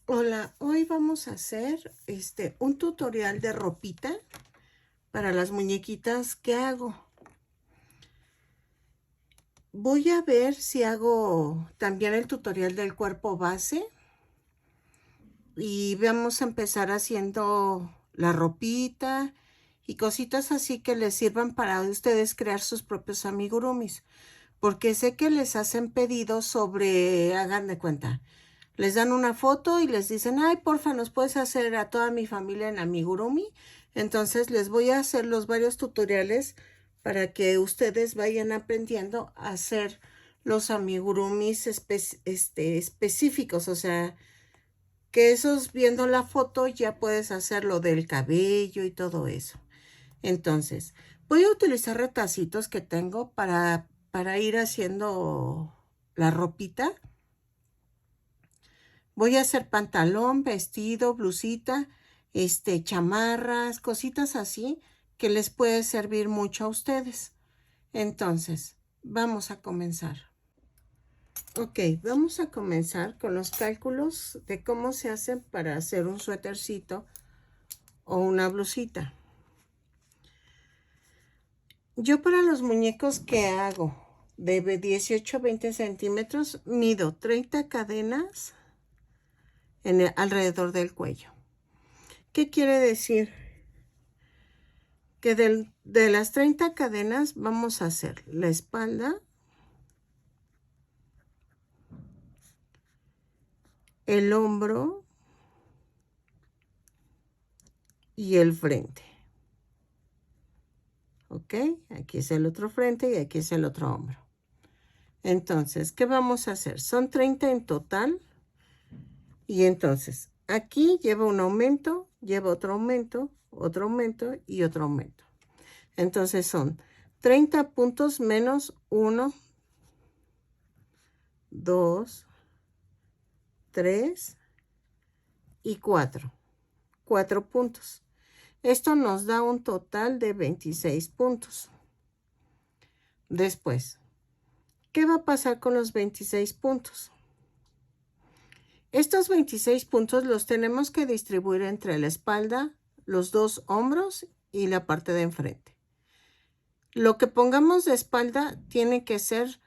Hola, hoy vamos a hacer un tutorial de ropita para las muñequitas que hago. Voy a ver si hago también el tutorial del cuerpo base y vamos a empezar haciendo la ropita y cositas así que les sirvan para ustedes crear sus propios amigurumis, porque sé que les hacen pedidos sobre, hagan de cuenta. Les dan una foto y les dicen, ay, porfa, ¿nos puedes hacer a toda mi familia en amigurumi? Entonces les voy a hacer los varios tutoriales para que ustedes vayan aprendiendo a hacer los amigurumis específicos. O sea, que esos viendo la foto ya puedes hacer lo del cabello y todo eso. Entonces, voy a utilizar retacitos que tengo para ir haciendo la ropita. Voy a hacer pantalón, vestido, blusita, chamarras, cositas así que les puede servir mucho a ustedes. Entonces, vamos a comenzar. Ok, vamos a comenzar con los cálculos de cómo se hace para hacer un suétercito o una blusita. Yo para los muñecos que hago de 18 a 20 centímetros, mido 30 cadenas alrededor del cuello. ¿Qué quiere decir? Que de las 30 cadenas vamos a hacer la espalda, el hombro y el frente. ¿Ok? Aquí es el otro frente y aquí es el otro hombro. Entonces, ¿qué vamos a hacer? Son 30 en total. Y entonces, aquí lleva un aumento, lleva otro aumento y otro aumento. Entonces son 30 puntos menos 1, 2, 3 y 4. 4 puntos. Esto nos da un total de 26 puntos. Después, ¿qué va a pasar con los 26 puntos? Estos 26 puntos los tenemos que distribuir entre la espalda, los dos hombros y la parte de enfrente. Lo que pongamos de espalda tiene que ser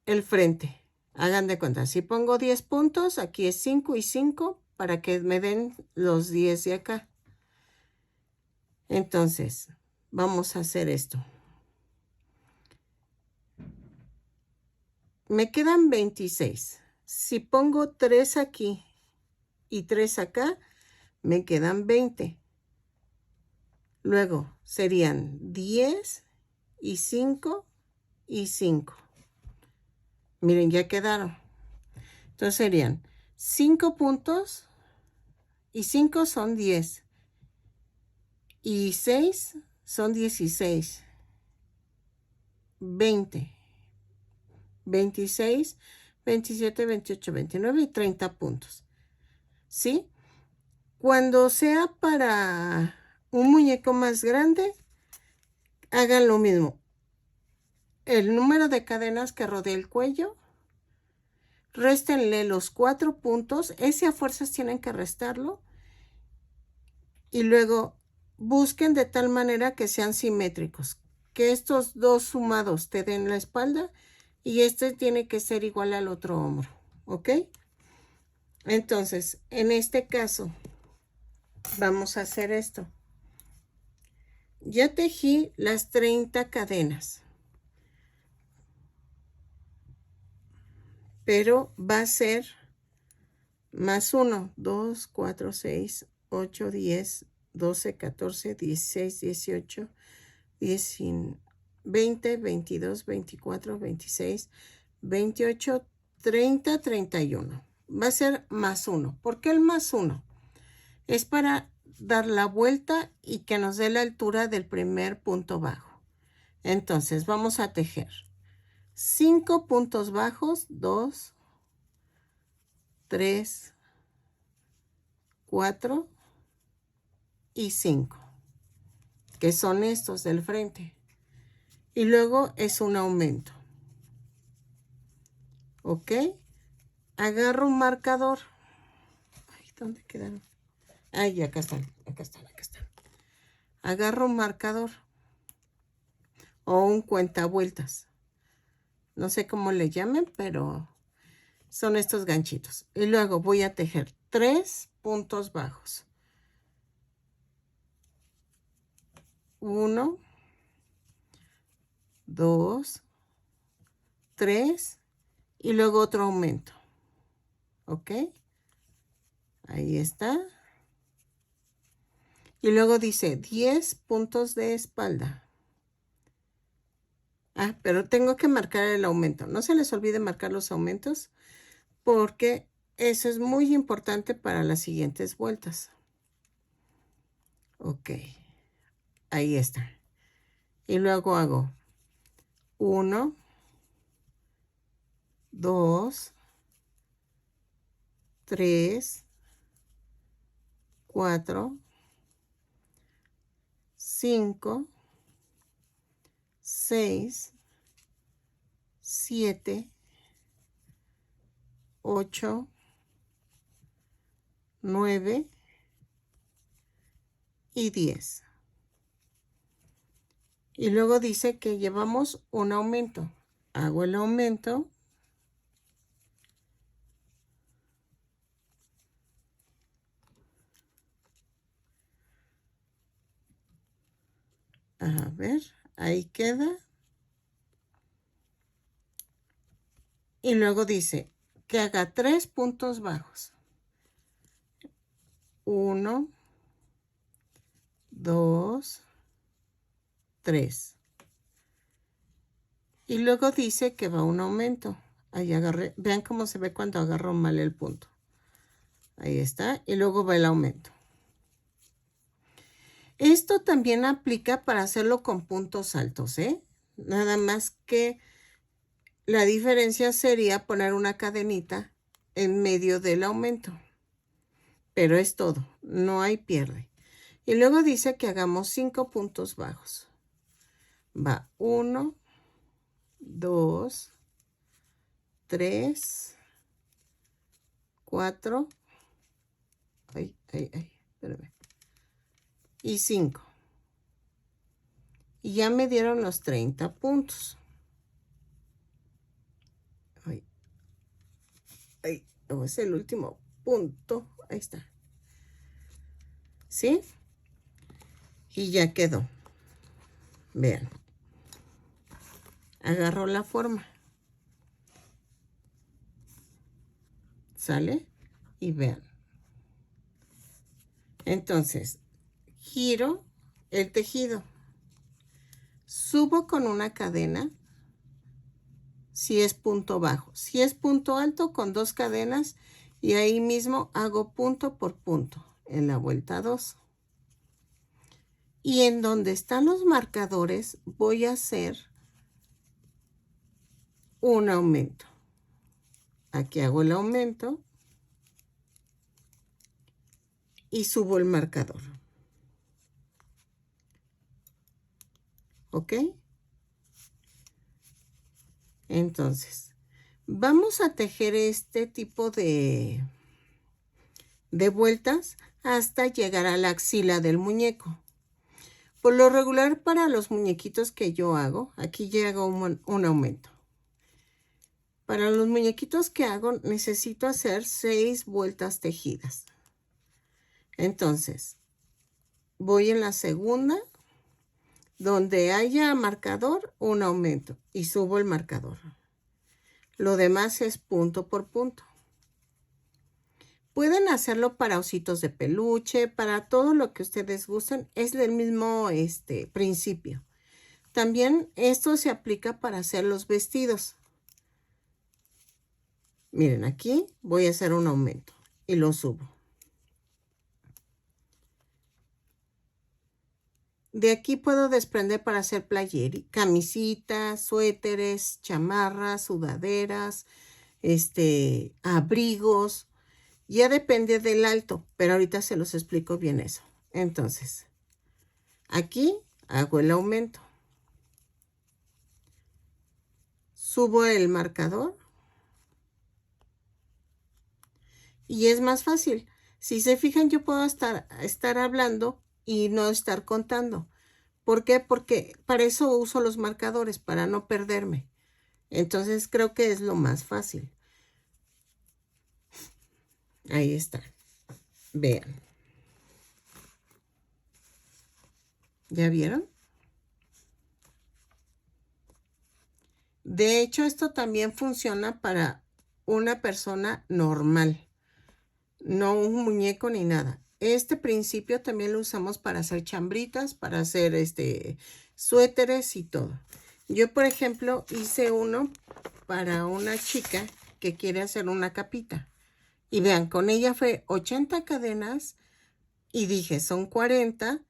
el frente. Hagan de cuenta, si pongo 10 puntos, aquí es 5 y 5 para que me den los 10 de acá. Entonces, vamos a hacer esto. Me quedan 26. Si pongo 3 aquí y 3 acá, me quedan 20. Luego serían 10 y 5 y 5. Miren, ya quedaron. Entonces serían 5 puntos y 5 son 10. Y 6 son 16. 20. 26, 27, 28, 29 y 30 puntos. ¿Sí? Cuando sea para un muñeco más grande, hagan lo mismo. El número de cadenas que rodea el cuello, réstenle los 4 puntos. Ese a fuerzas tienen que restarlo. Y luego busquen de tal manera que sean simétricos. Que estos dos sumados te den la espalda y este tiene que ser igual al otro hombro. ¿Ok? Entonces, en este caso, vamos a hacer esto. Ya tejí las 30 cadenas, pero va a ser más 1, 2, 4, 6, 8, 10, 12, 14, 16, 18, 19, 20, 22, 24, 26, 28, 30, 31. Va a ser más 1. ¿Por qué el más 1? Es para dar la vuelta y que nos dé la altura del primer punto bajo. Entonces vamos a tejer 5 puntos bajos, 2, 3, 4 y 5, que son estos del frente. Y luego es un aumento. ¿Ok? agarro un marcador. Ay, ¿dónde quedaron? Ay, acá están. Agarro un marcador o un cuentavueltas. No sé cómo le llamen, pero son estos ganchitos. Y luego voy a tejer 3 puntos bajos. 1, 2, 3 y luego otro aumento. ¿Ok? Ahí está. Y luego dice 10 puntos de espalda. Ah, pero tengo que marcar el aumento. No se les olvide marcar los aumentos porque eso es muy importante para las siguientes vueltas. Ok, ahí está. Y luego hago 1, 2, 3, 4, 5, 6, 7, 8, 9 y 10. Y luego dice que llevamos un aumento. Hago el aumento. A ver, ahí queda. Y luego dice que haga 3 puntos bajos. 1, 2, 3. Y luego dice que va un aumento. Ahí agarré. Vean cómo se ve cuando agarro mal el punto. Ahí está. Y luego va el aumento. Esto también aplica para hacerlo con puntos altos, ¿eh? Nada más que la diferencia sería poner una cadenita en medio del aumento. Pero es todo. No hay pierde. Y luego dice que hagamos 5 puntos bajos. Va 1, 2, 3, 4, espérame, y 5. Y ya me dieron los 30 puntos. Es el último punto. Ahí está. ¿Sí? Y ya quedó. Vean. Agarró la forma. ¿Sale? Y vean. Entonces, giro el tejido. Subo con una cadena si es punto bajo. Si es punto alto, con 2 cadenas y ahí mismo hago punto por punto en la vuelta 2. Y en donde están los marcadores voy a hacer un aumento. Aquí hago el aumento y subo el marcador. ¿Ok? Entonces, vamos a tejer este tipo de vueltas hasta llegar a la axila del muñeco. Por lo regular, para los muñequitos que yo hago, aquí ya hago un aumento. Para los muñequitos que hago, necesito hacer 6 vueltas tejidas. Entonces, voy en la segunda, donde haya marcador, un aumento y subo el marcador. Lo demás es punto por punto. Pueden hacerlo para ositos de peluche, para todo lo que ustedes gusten. Es del mismo principio. También esto se aplica para hacer los vestidos. Miren, aquí voy a hacer un aumento y lo subo. De aquí puedo desprender para hacer camisitas, suéteres, chamarras, sudaderas, abrigos. Ya depende del alto, pero ahorita se los explico bien eso. Entonces, aquí hago el aumento. Subo el marcador. Y es más fácil. Si se fijan, yo puedo estar hablando y no estar contando. ¿Por qué? Porque para eso uso los marcadores, para no perderme. Entonces creo que es lo más fácil. Ahí está. Vean. ¿Ya vieron? De hecho, esto también funciona para una persona normal, no un muñeco ni nada. Este principio también lo usamos para hacer chambritas, para hacer suéteres y todo. Yo, por ejemplo, hice uno para una chica que quiere hacer una capita. Y vean, con ella fue 80 cadenas y dije, son 40,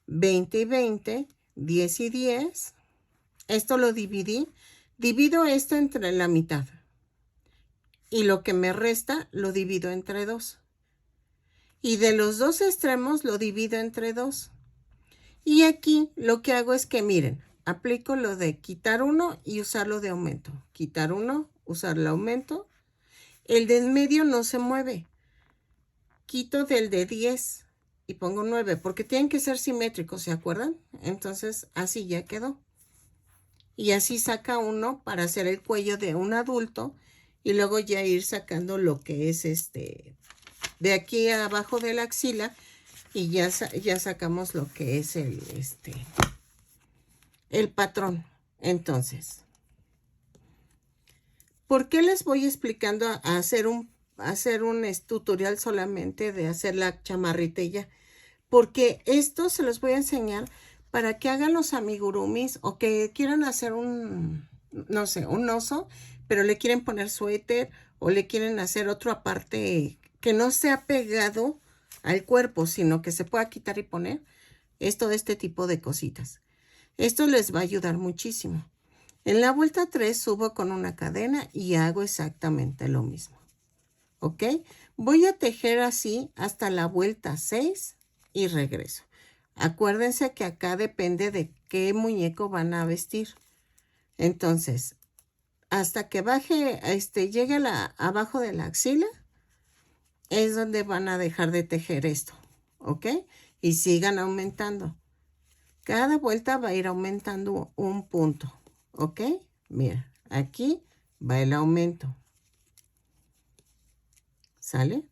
20 y 20, 10 y 10. Esto lo dividí. Divido esto entre la mitad. Y lo que me resta lo divido entre 2. Y de los dos extremos lo divido entre 2. Y aquí lo que hago es que miren, aplico lo de quitar uno y usarlo de aumento. Quitar uno, usar el aumento. El de en medio no se mueve. Quito del de 10 y pongo 9 porque tienen que ser simétricos, ¿se acuerdan? Entonces así ya quedó. Y así saca uno para hacer el cuello de un adulto y luego ya ir sacando lo que es de aquí abajo de la axila y ya sacamos lo que es el patrón. Entonces, ¿por qué les voy explicando a hacer un tutorial solamente de hacer la chamarrita y ya? Porque esto se los voy a enseñar para que hagan los amigurumis o que quieran hacer no sé, un oso, pero le quieren poner suéter o le quieren hacer otro aparte que no sea pegado al cuerpo, sino que se pueda quitar y poner. Es todo este tipo de cositas. Esto les va a ayudar muchísimo. En la vuelta 3 subo con una cadena y hago exactamente lo mismo. ¿Ok? Voy a tejer así hasta la vuelta 6 y regreso. Acuérdense que acá depende de qué muñeco van a vestir. Entonces, hasta que baje, llegue abajo de la axila, es donde van a dejar de tejer esto. ¿Ok? Y sigan aumentando. Cada vuelta va a ir aumentando un punto. ¿Ok? Mira, aquí va el aumento. ¿Sale?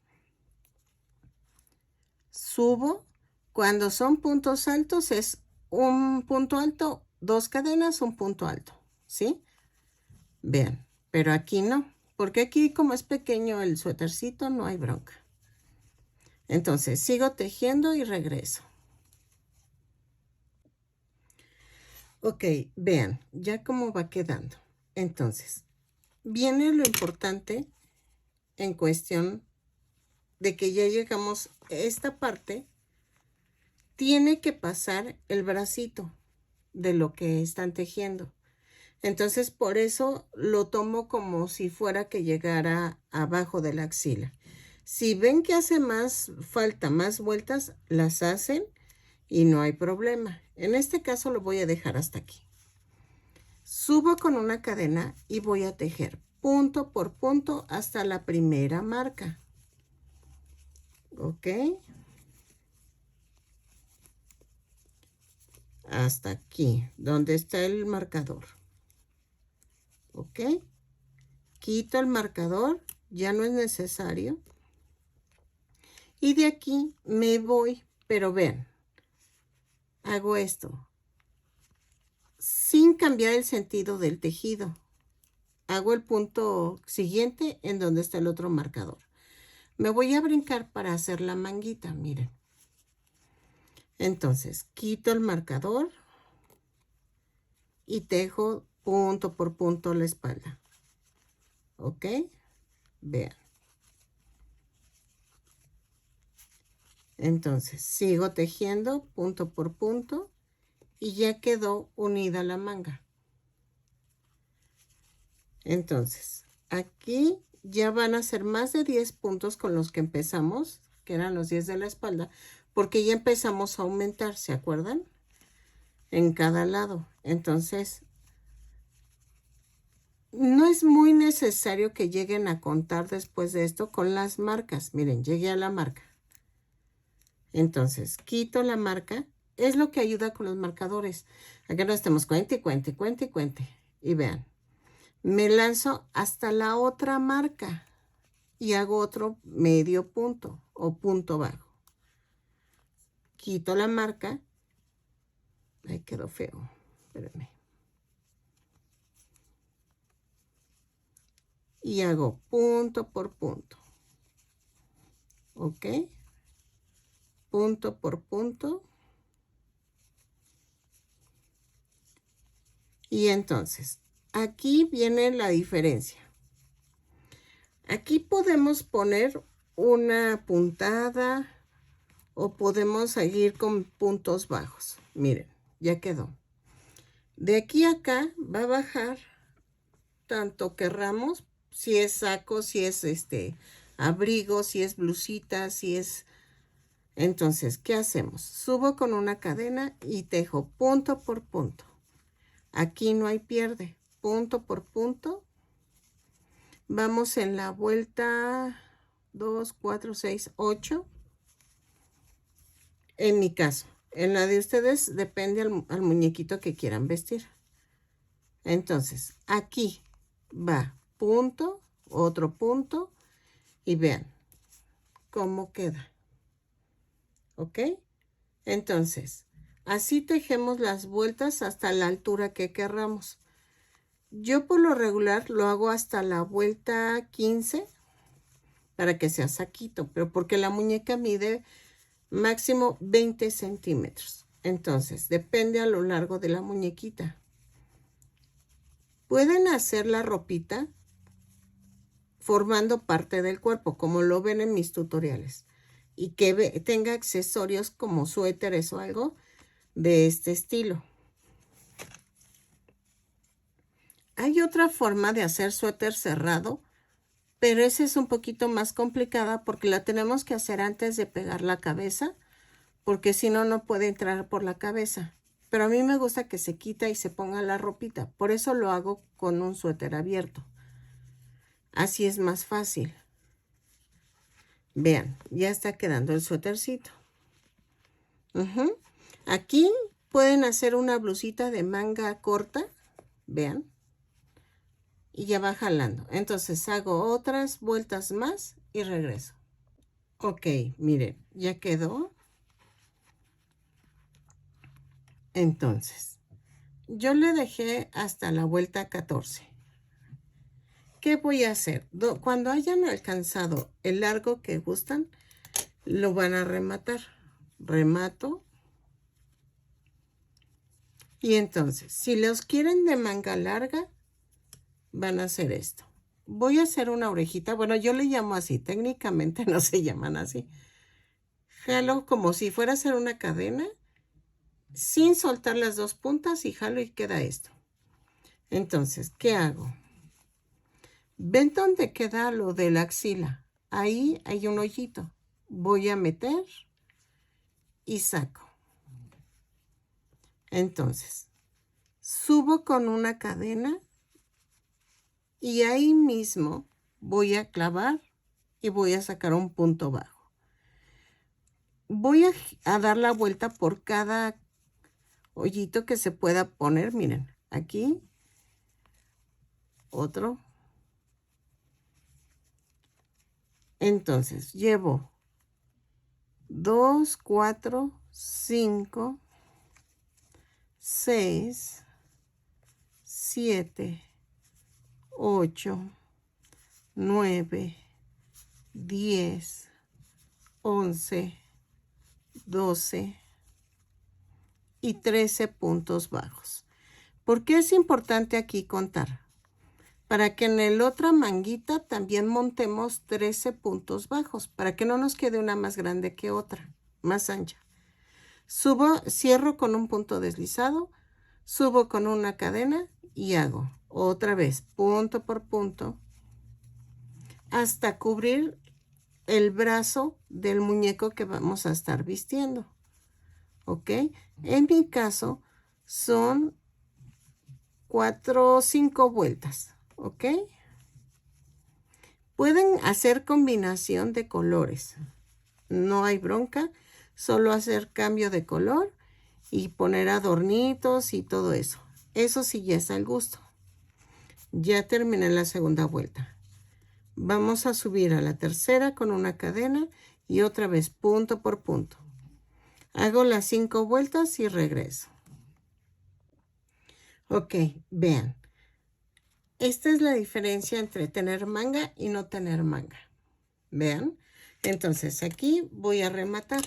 Subo. Cuando son puntos altos es un punto alto, 2 cadenas, un punto alto. ¿Sí? Vean, pero aquí no. Porque aquí como es pequeño el suétercito no hay bronca. Entonces sigo tejiendo y regreso. Ok, vean, ya cómo va quedando. Entonces, viene lo importante en cuestión de que ya llegamos a esta parte. Tiene que pasar el bracito de lo que están tejiendo. Entonces, por eso lo tomo como si fuera que llegara abajo de la axila. Si ven que hace falta más vueltas, las hacen y no hay problema. En este caso lo voy a dejar hasta aquí. Subo con una cadena y voy a tejer punto por punto hasta la primera marca. ¿Ok? Hasta aquí, donde está el marcador. ¿Ok? Quito el marcador, ya no es necesario. Y de aquí me voy, pero vean, hago esto sin cambiar el sentido del tejido. Hago el punto siguiente en donde está el otro marcador. Me voy a brincar para hacer la manguita, miren. Entonces, quito el marcador y tejo punto por punto la espalda. ¿Ok? Vean. Entonces, sigo tejiendo punto por punto y ya quedó unida la manga. Entonces, aquí ya van a ser más de 10 puntos con los que empezamos, que eran los 10 de la espalda, porque ya empezamos a aumentar, ¿se acuerdan? En cada lado. Entonces, no es muy necesario que lleguen a contar después de esto con las marcas. Miren, llegué a la marca. Entonces, quito la marca. Es lo que ayuda con los marcadores. Acá no estemos cuente y cuente, cuente y cuente. Y vean, me lanzo hasta la otra marca y hago otro medio punto o punto bajo. Quito la marca. Ay, quedó feo. Espérenme. Y hago punto por punto. ¿Ok? Punto por punto. Y entonces, aquí viene la diferencia. Aquí podemos poner una puntada o podemos seguir con puntos bajos. Miren, ya quedó. De aquí a acá va a bajar tanto querramos, si es saco, si es abrigo, si es blusita, si es... Entonces, ¿qué hacemos? Subo con una cadena y tejo punto por punto. Aquí no hay pierde, punto por punto. Vamos en la vuelta 2, 4, 6, 8. En mi caso, en la de ustedes depende al muñequito que quieran vestir. Entonces, aquí va punto, otro punto y vean cómo queda. ¿Ok? Entonces, así tejemos las vueltas hasta la altura que querramos. Yo por lo regular lo hago hasta la vuelta 15 para que sea saquito, pero porque la muñeca mide máximo 20 centímetros. Entonces, depende a lo largo de la muñequita. Pueden hacer la ropita formando parte del cuerpo, como lo ven en mis tutoriales. Y que tenga accesorios como suéteres o algo de este estilo. Hay otra forma de hacer suéter cerrado, pero esa es un poquito más complicada porque la tenemos que hacer antes de pegar la cabeza, porque si no, no puede entrar por la cabeza. Pero a mí me gusta que se quita y se ponga la ropita, por eso lo hago con un suéter abierto. Así es más fácil. Vean, ya está quedando el suétercito. Aquí pueden hacer una blusita de manga corta, vean. Y ya va jalando. Entonces hago otras vueltas más y regreso. Ok, miren, ya quedó. Entonces, yo le dejé hasta la vuelta 14. ¿Qué voy a hacer? Cuando hayan alcanzado el largo que gustan, lo van a rematar. Remato. Y entonces, si los quieren de manga larga, van a hacer esto. Voy a hacer una orejita. Bueno, yo le llamo así. Técnicamente no se llaman así. Jalo como si fuera a hacer una cadena sin soltar las dos puntas y jalo y queda esto. Entonces, ¿qué hago? ¿Ven dónde queda lo de la axila? Ahí hay un hoyito. Voy a meter y saco. Entonces, subo con una cadena y ahí mismo voy a clavar y voy a sacar un punto bajo. Voy a dar la vuelta por cada hoyito que se pueda poner. Miren, aquí otro. Entonces, llevo 2, 4, 5, 6, 7, 8, 9, 10, 11, 12 y 13 puntos bajos. ¿Por qué es importante aquí contar? Para que en la otra manguita también montemos 13 puntos bajos, para que no nos quede una más grande que otra, más ancha. Subo, cierro con un punto deslizado, subo con una cadena y hago otra vez punto por punto hasta cubrir el brazo del muñeco que vamos a estar vistiendo. ¿Ok? En mi caso son 4 o 5 vueltas. ¿ok? Pueden hacer combinación de colores. No hay bronca, solo hacer cambio de color y poner adornitos y todo eso. Eso sí ya es al gusto. Ya terminé la segunda vuelta. Vamos a subir a la tercera con una cadena y otra vez punto por punto. Hago las 5 vueltas y regreso. Ok, vean. Esta es la diferencia entre tener manga y no tener manga. Vean. Entonces aquí voy a rematar.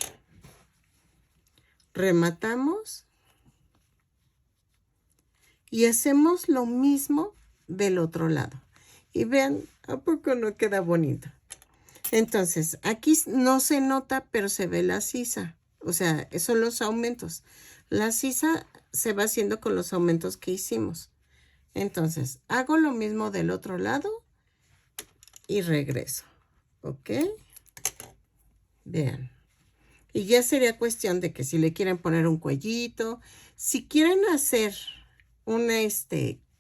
Rematamos. Y hacemos lo mismo del otro lado. Y vean, ¿a poco no queda bonito? Entonces, aquí no se nota, pero se ve la sisa. O sea, esos son los aumentos. La sisa se va haciendo con los aumentos que hicimos. Entonces, hago lo mismo del otro lado y regreso. ¿Ok? Vean. Y ya sería cuestión de que si le quieren poner un cuellito, si quieren hacer una,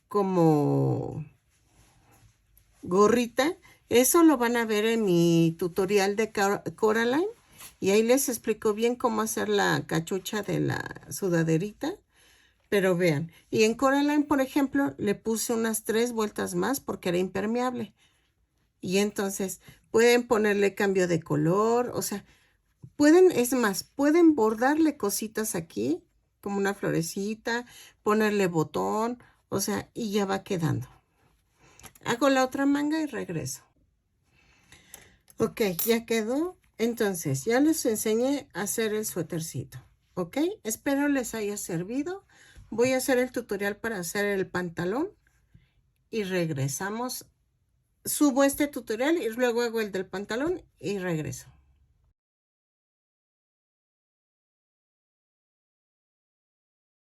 como gorrita, eso lo van a ver en mi tutorial de Coraline. Y ahí les explico bien cómo hacer la cachucha de la sudaderita. Pero vean, y en Coraline, por ejemplo, le puse unas 3 vueltas más porque era impermeable. Y entonces pueden ponerle cambio de color, o sea, pueden, es más, pueden bordarle cositas aquí, como una florecita, ponerle botón, o sea, y ya va quedando. Hago la otra manga y regreso. Ok, ya quedó. Entonces, ya les enseñé a hacer el suétercito. Ok, espero les haya servido. Voy a hacer el tutorial para hacer el pantalón y regresamos. Subo este tutorial y luego hago el del pantalón y regreso.